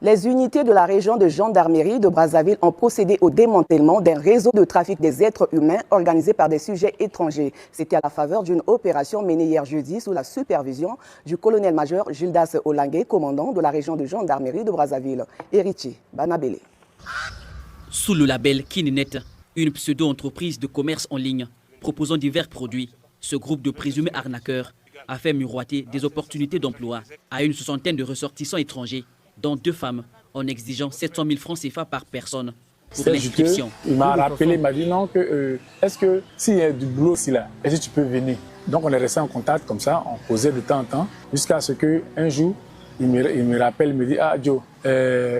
Les unités de la région de gendarmerie de Brazzaville ont procédé au démantèlement d'un réseau de trafic des êtres humains organisé par des sujets étrangers. C'était à la faveur d'une opération menée hier jeudi sous la supervision du colonel-major Gildas Olangue, commandant de la région de gendarmerie de Brazzaville. Héritier Banabele. Sous le label Kinenet, une pseudo-entreprise de commerce en ligne proposant divers produits, ce groupe de présumés arnaqueurs a fait miroiter des opportunités d'emploi à une soixantaine de ressortissants étrangers, dont 2 femmes, en exigeant 700 000 francs CFA par personne pour l'inscription. Il m'a rappelé, il m'a dit non, est-ce que s'il y a du boulot ici là, est-ce que tu peux venir? Donc on est resté en contact comme ça, on causait de temps en temps, jusqu'à ce qu'un jour, il me rappelle, il me dit, ah Joe,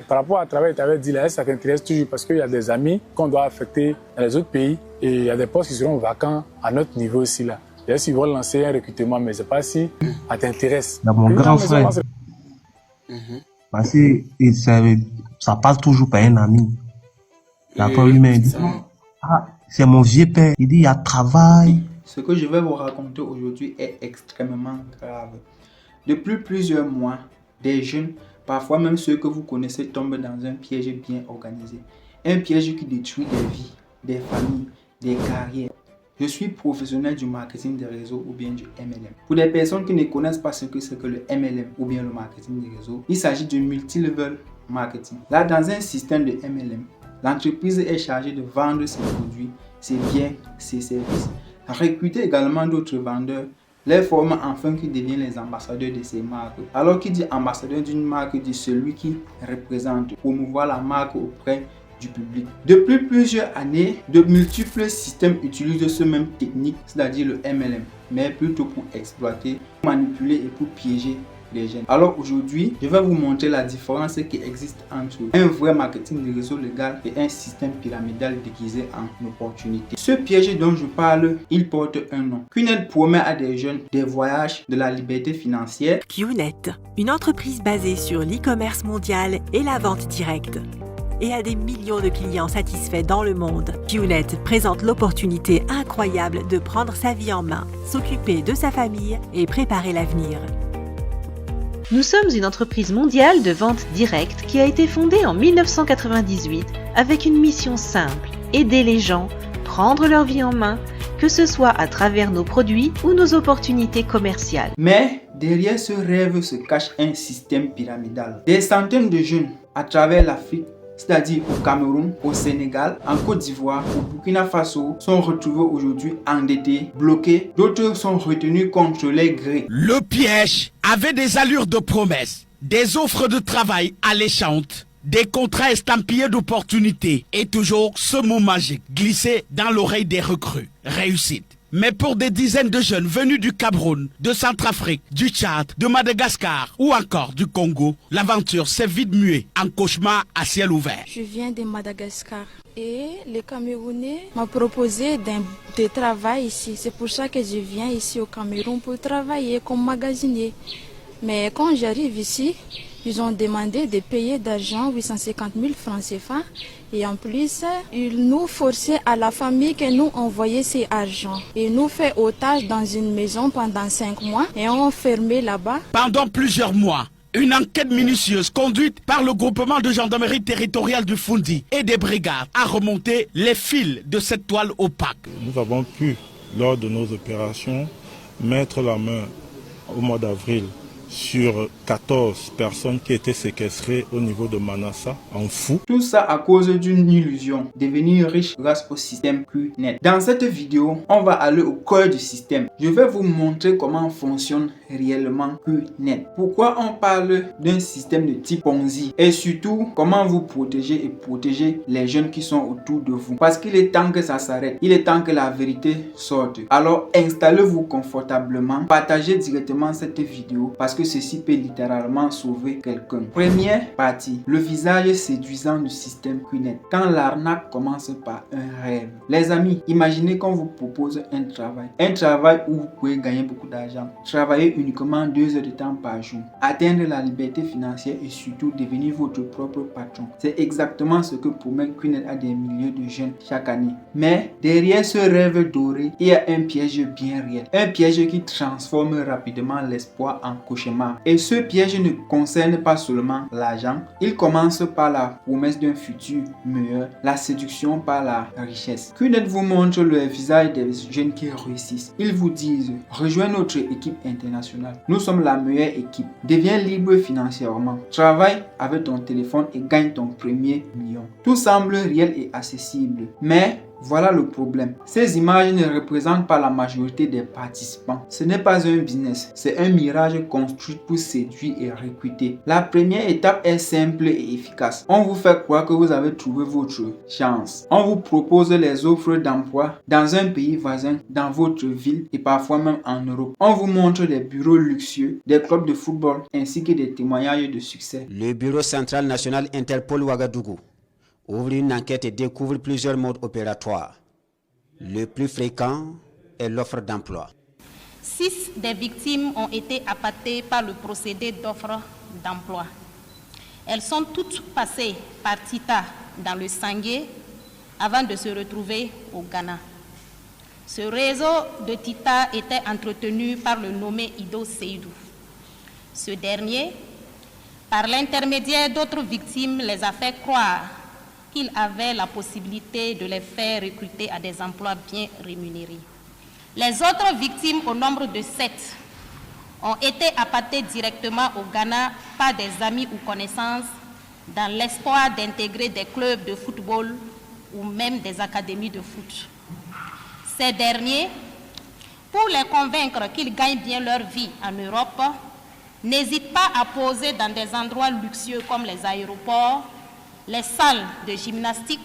par rapport à travail, tu avais dit là, ça t'intéresse toujours parce qu'il y a des amis qu'on doit affecter dans les autres pays et il y a des postes qui seront vacants à notre niveau ici là. Et s'ils vont lancer un recrutement, mais je ne sais pas si ça t'intéresse. Mon grand frère. Parce que ça passe toujours par un ami. D'après lui, il dit, ah, c'est mon vieux père. Il dit, il y a travail. Ce que je vais vous raconter aujourd'hui est extrêmement grave. Depuis plusieurs mois, des jeunes, parfois même ceux que vous connaissez, tombent dans un piège bien organisé. Un piège qui détruit des vies, des familles, des carrières. Je suis professionnel du marketing des réseaux ou bien du MLM. Pour les personnes qui ne connaissent pas ce que c'est que le MLM ou bien le marketing des réseaux, il s'agit du multi-level marketing. Là, dans un système de MLM, l'entreprise est chargée de vendre ses produits, ses biens, ses services, recruter également d'autres vendeurs, les former afin qu'ils deviennent les ambassadeurs de ces marques. Alors qui dit ambassadeur d'une marque dit celui qui représente, promouvoir la marque auprès du public. Depuis plusieurs années, de multiples systèmes utilisent ce même technique, c'est-à-dire le MLM, mais plutôt pour exploiter, manipuler et pour piéger les jeunes. Alors aujourd'hui, je vais vous montrer la différence qui existe entre un vrai marketing de réseau légal et un système pyramidal déguisé en opportunité. Ce piège dont je parle, il porte un nom. QNet promet à des jeunes des voyages, de la liberté financière. QNet, une entreprise basée sur l'e-commerce mondial et la vente directe, et a des millions de clients satisfaits dans le monde. QNet présente l'opportunité incroyable de prendre sa vie en main, s'occuper de sa famille et préparer l'avenir. Nous sommes une entreprise mondiale de vente directe qui a été fondée en 1998 avec une mission simple, aider les gens, prendre leur vie en main, que ce soit à travers nos produits ou nos opportunités commerciales. Mais derrière ce rêve se cache un système pyramidal. Des centaines de jeunes à travers l'Afrique, c'est-à-dire au Cameroun, au Sénégal, en Côte d'Ivoire, au Burkina Faso, sont retrouvés aujourd'hui endettés, bloqués. D'autres sont retenus contre les gré. Le piège avait des allures de promesses, des offres de travail alléchantes, des contrats estampillés d'opportunités et toujours ce mot magique glissé dans l'oreille des recrues. Réussite. Mais pour des dizaines de jeunes venus du Cameroun, de Centrafrique, du Tchad, de Madagascar ou encore du Congo, l'aventure s'est vite muée en cauchemar à ciel ouvert. Je viens de Madagascar et les Camerounais m'ont proposé de travail ici. C'est pour ça que je viens ici au Cameroun pour travailler comme magasinier. Mais quand j'arrive ici, ils ont demandé de payer d'argent 850 000 francs CFA. Et en plus, ils nous forçaient à la famille que nous envoyer ces argents. Ils nous fait otage dans une maison pendant 5 mois et ont fermé là-bas. Pendant plusieurs mois, une enquête minutieuse conduite par le groupement de gendarmerie territoriale du Fundi et des brigades a remonté les fils de cette toile opaque. Nous avons pu, lors de nos opérations, mettre la main au mois d'avril sur 14 personnes qui étaient séquestrées au niveau de Manassa, en fou. Tout ça à cause d'une illusion, devenir riche grâce au système QNet. Dans cette vidéo, on va aller au cœur du système. Je vais vous montrer comment fonctionne réellement QNet. Pourquoi on parle d'un système de type Ponzi et surtout comment vous protéger et protéger les jeunes qui sont autour de vous. Parce qu'il est temps que ça s'arrête, il est temps que la vérité sorte. Alors installez-vous confortablement, partagez directement cette vidéo parce que ceci peut littéralement sauver quelqu'un. Première partie, le visage séduisant du système QNet. Quand l'arnaque commence par un rêve. Les amis, imaginez qu'on vous propose un travail. Un travail où vous pouvez gagner beaucoup d'argent. Travailler uniquement 2 heures de temps par jour. Atteindre la liberté financière et surtout devenir votre propre patron. C'est exactement ce que promet QNET à des milliers de jeunes chaque année. Mais derrière ce rêve doré, il y a un piège bien réel. Un piège qui transforme rapidement l'espoir en cauchemar. Et ce piège ne concerne pas seulement l'argent. Il commence par la promesse d'un futur meilleur, la séduction par la richesse. QNET vous montre le visage des jeunes qui réussissent. Ils vous disent, rejoins notre équipe internationale. Nous sommes la meilleure équipe. Deviens libre financièrement. Travaille avec ton téléphone et gagne ton premier million. Tout semble réel et accessible. Mais voilà le problème. Ces images ne représentent pas la majorité des participants. Ce n'est pas un business, c'est un mirage construit pour séduire et recruter. La première étape est simple et efficace. On vous fait croire que vous avez trouvé votre chance. On vous propose les offres d'emploi dans un pays voisin, dans votre ville et parfois même en Europe. On vous montre des bureaux luxueux, des clubs de football ainsi que des témoignages de succès. Le Bureau central national Interpol Ouagadougou ouvre une enquête et découvre plusieurs modes opératoires. Le plus fréquent est l'offre d'emploi. 6 des victimes ont été appâtées par le procédé d'offre d'emploi. Elles sont toutes passées par Tita dans le Sangué avant de se retrouver au Ghana. Ce réseau de Tita était entretenu par le nommé Ido Seydou. Ce dernier, par l'intermédiaire d'autres victimes, les a fait croire qu'il avait la possibilité de les faire recruter à des emplois bien rémunérés. Les autres victimes, au nombre de 7, ont été appâtées directement au Ghana par des amis ou connaissances dans l'espoir d'intégrer des clubs de football ou même des académies de foot. Ces derniers, pour les convaincre qu'ils gagnent bien leur vie en Europe, n'hésitent pas à poser dans des endroits luxueux comme les aéroports, les salles de gymnastique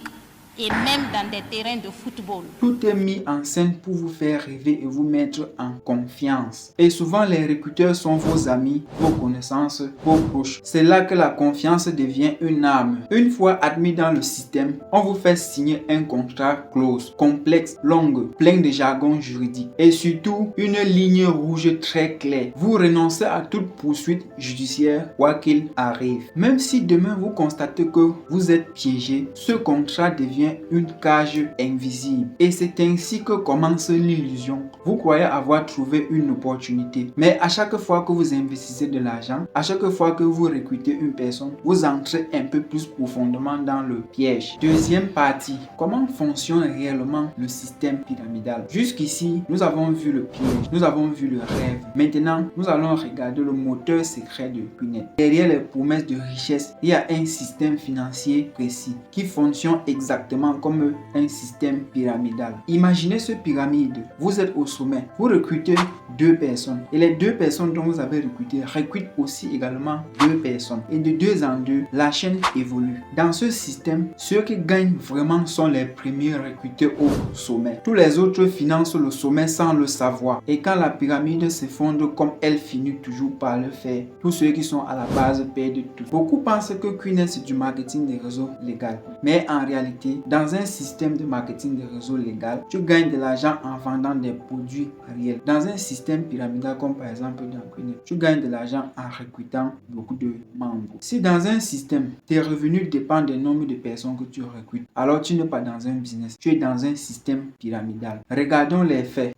et même dans des terrains de football. Tout est mis en scène pour vous faire rêver et vous mettre en confiance. Et souvent, les recruteurs sont vos amis, vos connaissances, vos proches. C'est là que la confiance devient une arme. Une fois admis dans le système, on vous fait signer un contrat close, complexe, long, plein de jargon juridique et surtout une ligne rouge très claire. Vous renoncez à toute poursuite judiciaire, quoi qu'il arrive. Même si demain vous constatez que vous êtes piégé, ce contrat devient une cage invisible. Et c'est ainsi que commence l'illusion. Vous croyez avoir trouvé une opportunité. Mais à chaque fois que vous investissez de l'argent, à chaque fois que vous recrutez une personne, vous entrez un peu plus profondément dans le piège. Deuxième partie, comment fonctionne réellement le système pyramidal? Jusqu'ici, nous avons vu le piège, nous avons vu le rêve. Maintenant, nous allons regarder le moteur secret de QNET. Derrière les promesses de richesse, il y a un système financier précis qui fonctionne exactement comme un système pyramidal. Imaginez ce pyramide. Vous êtes au sommet. Vous recrutez 2 personnes. Et les 2 personnes dont vous avez recruté recrutent aussi également 2 personnes. Et de 2 en 2, la chaîne évolue. Dans ce système, ceux qui gagnent vraiment sont les premiers recrutés au sommet. Tous les autres financent le sommet sans le savoir. Et quand la pyramide s'effondre comme elle finit toujours par le faire, tous ceux qui sont à la base perdent tout. Beaucoup pensent que QNET c'est du marketing des réseaux légal. Mais en réalité, dans un système de marketing de réseau légal, tu gagnes de l'argent en vendant des produits réels. Dans un système pyramidal comme par exemple dans QNET, tu gagnes de l'argent en recrutant beaucoup de membres. Si dans un système, tes revenus dépendent du nombre de personnes que tu recrutes, alors tu n'es pas dans un business, tu es dans un système pyramidal. Regardons les faits.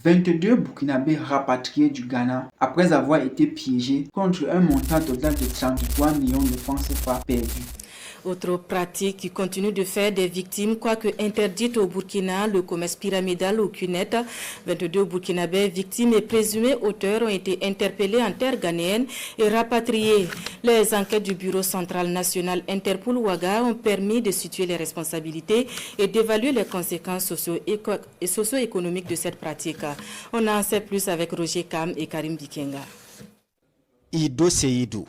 22 Burkinabés rapatriés du Ghana après avoir été piégés contre un montant total de 33 millions de francs CFA perdus. Autre pratique qui continue de faire des victimes, quoique interdite au Burkina, le commerce pyramidal au QNET. 22 Burkinabés victimes et présumés auteurs ont été interpellés en terre ghanéenne et rapatriés. Les enquêtes du Bureau central national Interpol Ouaga ont permis de situer les responsabilités et d'évaluer les conséquences socio-économiques de cette pratique. On en sait plus avec Roger Kam et Karim Bikenga. Ido Seydou,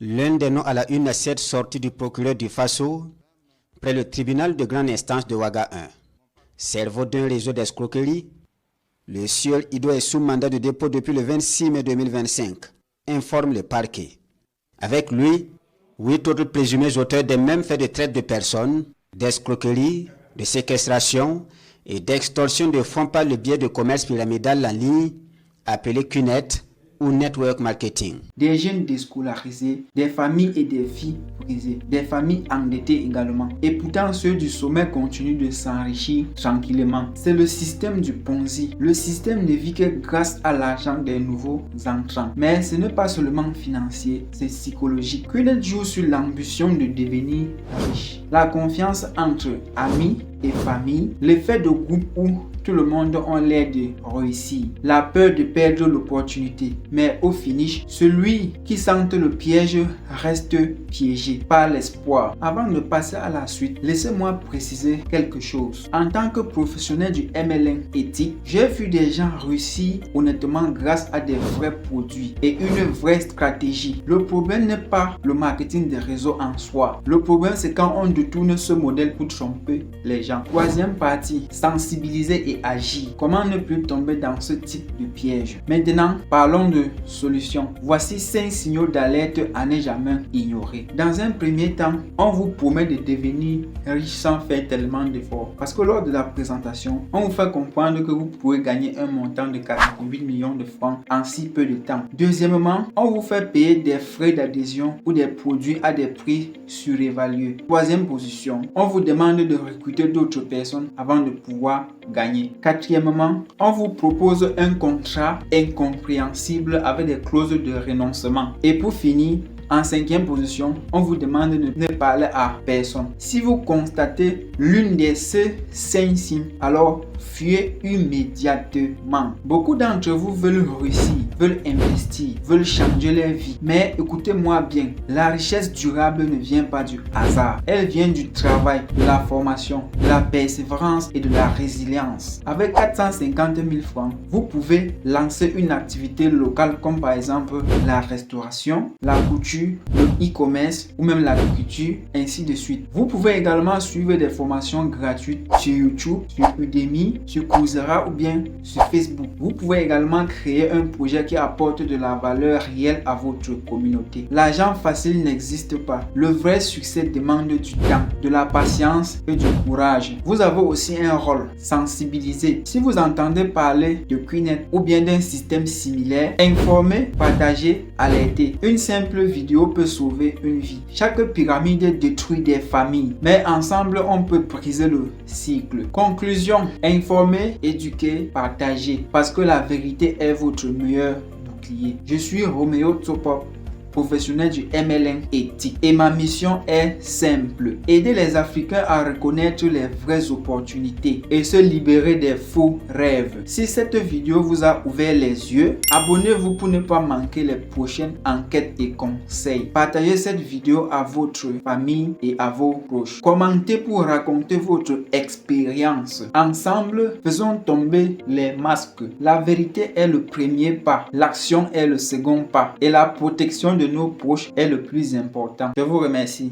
l'un des noms à la une à cette sortie du procureur du Faso, près le tribunal de grande instance de Ouaga 1. Cerveau d'un réseau d'escroquerie, le sieur Ido est sous mandat de dépôt depuis le 26 mai 2025, informe le parquet. Avec lui, 8 autres présumés auteurs des mêmes faits de traite de personnes, d'escroquerie, de séquestration et d'extorsion de fonds par le biais de commerce pyramidal en ligne, appelé QNET, ou network marketing. Des jeunes déscolarisés, des familles et des filles brisées, des familles endettées également. Et pourtant, ceux du sommet continuent de s'enrichir tranquillement. C'est le système du Ponzi. Le système ne vit que grâce à l'argent des nouveaux entrants. Mais ce n'est pas seulement financier, c'est psychologique. QNET joue sur l'ambition de devenir riche. La confiance entre amis et famille, l'effet de groupe où tout le monde a l'air de réussir, la peur de perdre l'opportunité. Mais au finish, celui qui sente le piège reste piégé par l'espoir. Avant de passer à la suite, laissez-moi préciser quelque chose. En tant que professionnel du MLM éthique, j'ai vu des gens réussir honnêtement grâce à des vrais produits et une vraie stratégie. Le problème n'est pas le marketing des réseaux en soi. Le problème, c'est quand on détourne ce modèle pour tromper les gens. Troisième partie, sensibiliser et agir. Comment ne plus tomber dans ce type de piège? Maintenant, parlons de solutions. Voici 5 signaux d'alerte à ne jamais ignorer. Dans un premier temps, on vous promet de devenir riche sans faire tellement d'efforts. Parce que lors de la présentation, on vous fait comprendre que vous pouvez gagner un montant de 48 millions de francs en si peu de temps. Deuxièmement, on vous fait payer des frais d'adhésion ou des produits à des prix surévalués. Troisième position, on vous demande de recruter d'autres personnes avant de pouvoir gagner. Quatrièmement, on vous propose un contrat incompréhensible avec des clauses de renoncement. Et pour finir, en cinquième position, on vous demande de ne parler à personne. Si vous constatez l'une de ces 5 signes, alors fuyez immédiatement. Beaucoup d'entre vous veulent réussir, veulent investir, veulent changer leur vie. Mais écoutez-moi bien, la richesse durable ne vient pas du hasard. Elle vient du travail, de la formation, de la persévérance et de la résilience. Avec 450 000 francs, vous pouvez lancer une activité locale comme par exemple la restauration, la couture, le e-commerce ou même l'agriculture, ainsi de suite. Vous pouvez également suivre des formations gratuites sur YouTube, sur Udemy, sur Coursera ou bien sur Facebook. Vous pouvez également créer un projet qui apporte de la valeur réelle à votre communauté. L'argent facile n'existe pas. Le vrai succès demande du temps, de la patience et du courage. Vous avez aussi un rôle, sensibiliser. Si vous entendez parler de QNET ou bien d'un système similaire, informer, partager, alerter. Une simple vidéo peut sauver une vie. Chaque pyramide détruit des familles, mais ensemble on peut briser le cycle. Conclusion, informer, éduquer, partager, parce que la vérité est votre meilleur bouclier. Je suis Roméo Topop, professionnel du MLM éthique, et ma mission est simple: aider les Africains à reconnaître les vraies opportunités et se libérer des faux rêves. Si cette vidéo vous a ouvert les yeux, abonnez-vous pour ne pas manquer les prochaines enquêtes et conseils. Partagez cette vidéo à votre famille et à vos proches. Commentez pour raconter votre expérience. Ensemble, faisons tomber les masques. La vérité est le premier pas, l'action est le second pas et la protection de nos proches est le plus important. Je vous remercie.